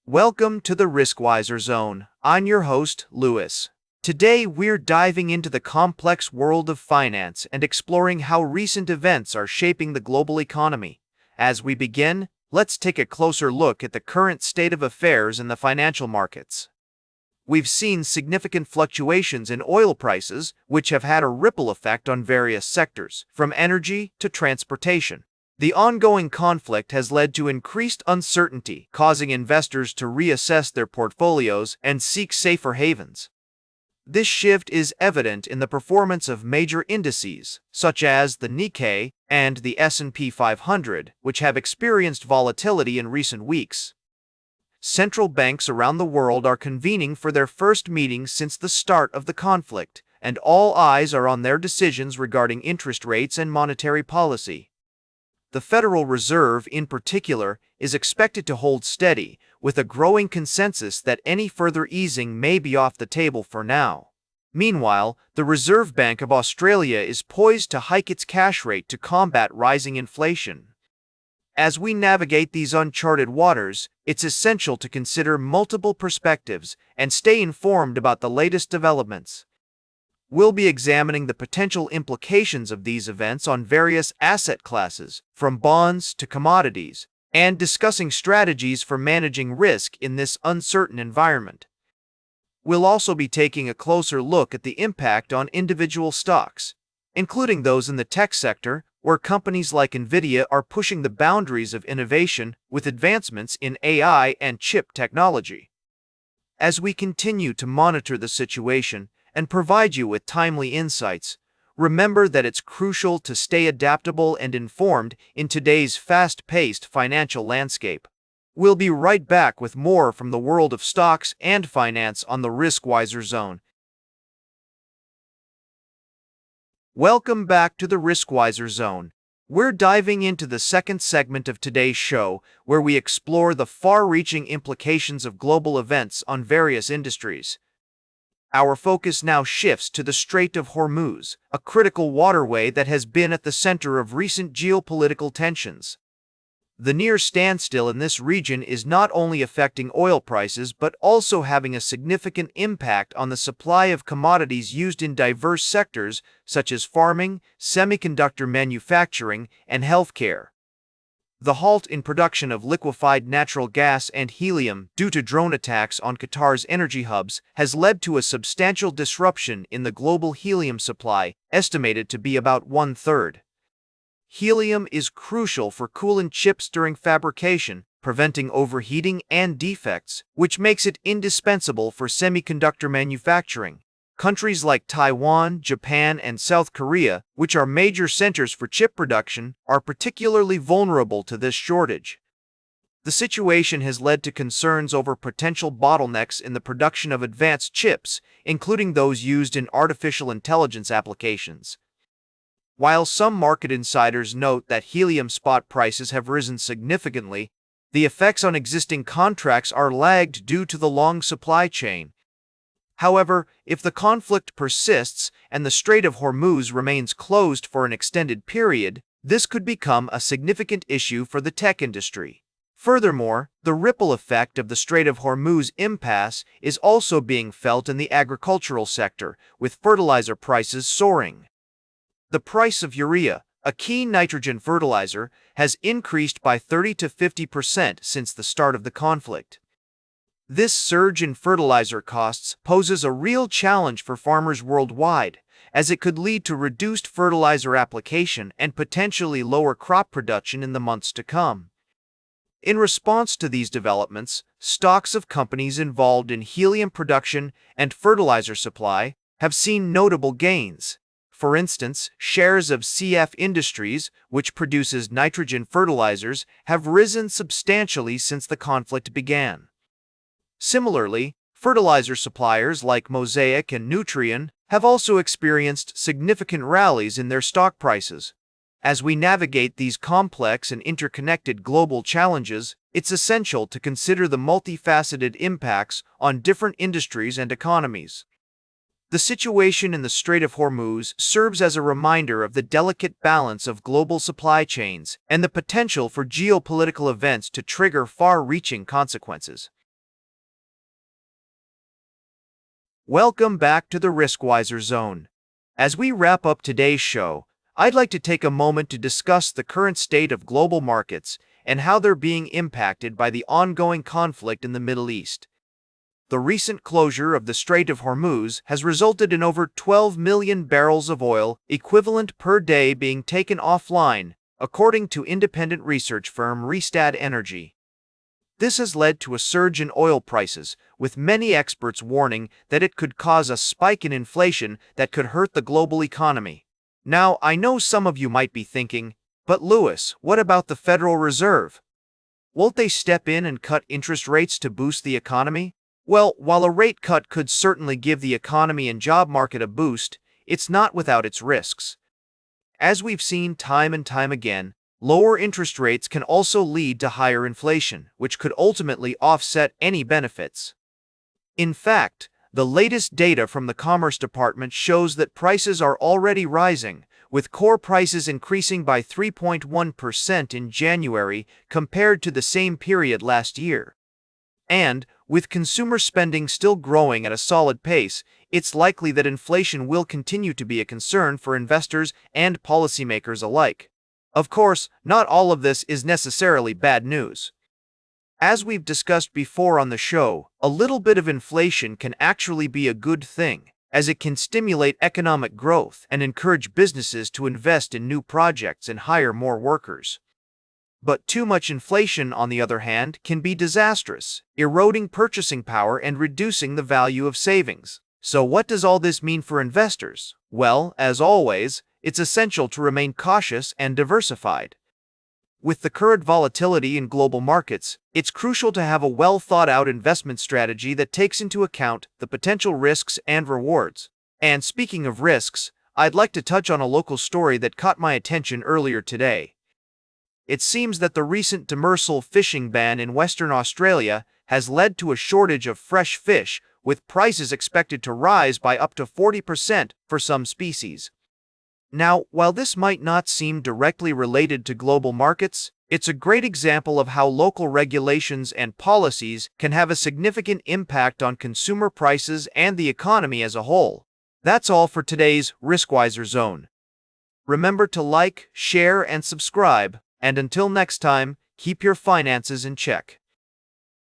Welcome to the Riskwiser Zone. I'm your host, Lewis. Today, we're diving into the complex world of finance and exploring how recent events are shaping the global economy. As we begin, let's take a closer look at the current state of affairs in the financial markets. We've seen significant fluctuations in oil prices, which have had a ripple effect on various sectors, from energy to transportation. The ongoing conflict has led to increased uncertainty, causing investors to reassess their portfolios and seek safer havens. This shift is evident in the performance of major indices, such as the Nikkei and the S&P 500, which have experienced volatility in recent weeks. Central banks around the world are convening for their first meetings since the start of the conflict, and all eyes are on their decisions regarding interest rates and monetary policy. The Federal Reserve, in particular, is expected to hold steady, with a growing consensus that any further easing may be off the table for now. Meanwhile, the Reserve Bank of Australia is poised to hike its cash rate to combat rising inflation. As we navigate these uncharted waters, it's essential to consider multiple perspectives and stay informed about the latest developments. We'll be examining the potential implications of these events on various asset classes, from bonds to commodities, and discussing strategies for managing risk in this uncertain environment. We'll also be taking a closer look at the impact on individual stocks, including those in the tech sector, where companies like NVIDIA are pushing the boundaries of innovation with advancements in AI and chip technology. As we continue to monitor the situation and provide you with timely insights, remember that it's crucial to stay adaptable and informed in today's fast-paced financial landscape. We'll be right back with more from the world of stocks and finance on the Riskwiser Zone. Welcome back to the Riskwiser Zone. We're diving into the second segment of today's show, where we explore the far-reaching implications of global events on various industries. Our focus now shifts to the Strait of Hormuz, a critical waterway that has been at the center of recent geopolitical tensions. The near standstill in this region is not only affecting oil prices but also having a significant impact on the supply of commodities used in diverse sectors such as farming, semiconductor manufacturing, and healthcare. The halt in production of liquefied natural gas and helium due to drone attacks on Qatar's energy hubs has led to a substantial disruption in the global helium supply, estimated to be about one-third. Helium is crucial for coolant chips during fabrication, preventing overheating and defects, which makes it indispensable for semiconductor manufacturing. Countries like Taiwan, Japan, and South Korea, which are major centers for chip production, are particularly vulnerable to this shortage. The situation has led to concerns over potential bottlenecks in the production of advanced chips, including those used in artificial intelligence applications. While some market insiders note that helium spot prices have risen significantly, the effects on existing contracts are lagged due to the long supply chain. However, if the conflict persists and the Strait of Hormuz remains closed for an extended period, this could become a significant issue for the tech industry. Furthermore, the ripple effect of the Strait of Hormuz impasse is also being felt in the agricultural sector, with fertilizer prices soaring. The price of urea, a key nitrogen fertilizer, has increased by 30 to 50% since the start of the conflict. This surge in fertilizer costs poses a real challenge for farmers worldwide, as it could lead to reduced fertilizer application and potentially lower crop production in the months to come. In response to these developments, stocks of companies involved in helium production and fertilizer supply have seen notable gains. For instance, shares of CF Industries, which produces nitrogen fertilizers, have risen substantially since the conflict began. Similarly, fertilizer suppliers like Mosaic and Nutrien have also experienced significant rallies in their stock prices. As we navigate these complex and interconnected global challenges, it's essential to consider the multifaceted impacts on different industries and economies. The situation in the Strait of Hormuz serves as a reminder of the delicate balance of global supply chains and the potential for geopolitical events to trigger far-reaching consequences. Welcome back to the Riskwiser Zone. As we wrap up today's show, I'd like to take a moment to discuss the current state of global markets and how they're being impacted by the ongoing conflict in the Middle East. The recent closure of the Strait of Hormuz has resulted in over 12 million barrels of oil equivalent per day being taken offline, according to independent research firm Rystad Energy. This has led to a surge in oil prices, with many experts warning that it could cause a spike in inflation that could hurt the global economy. Now, I know some of you might be thinking, but Lewis, what about the Federal Reserve? Won't they step in and cut interest rates to boost the economy? Well, while a rate cut could certainly give the economy and job market a boost, it's not without its risks. As we've seen time and time again, lower interest rates can also lead to higher inflation, which could ultimately offset any benefits. In fact, the latest data from the Commerce Department shows that prices are already rising, with core prices increasing by 3.1% in January compared to the same period last year. And, with consumer spending still growing at a solid pace, it's likely that inflation will continue to be a concern for investors and policymakers alike. Of course, not all of this is necessarily bad news. As we've discussed before on the show, a little bit of inflation can actually be a good thing, as it can stimulate economic growth and encourage businesses to invest in new projects and hire more workers. But too much inflation, on the other hand, can be disastrous, eroding purchasing power and reducing the value of savings. So what does all this mean for investors? Well, as always, it's essential to remain cautious and diversified. With the current volatility in global markets, it's crucial to have a well-thought-out investment strategy that takes into account the potential risks and rewards. And speaking of risks, I'd like to touch on a local story that caught my attention earlier today. It seems that the recent demersal fishing ban in Western Australia has led to a shortage of fresh fish, with prices expected to rise by up to 40% for some species. Now, while this might not seem directly related to global markets, it's a great example of how local regulations and policies can have a significant impact on consumer prices and the economy as a whole. That's all for today's Riskwiser Zone. Remember to like, share, and subscribe. And until next time, keep your finances in check.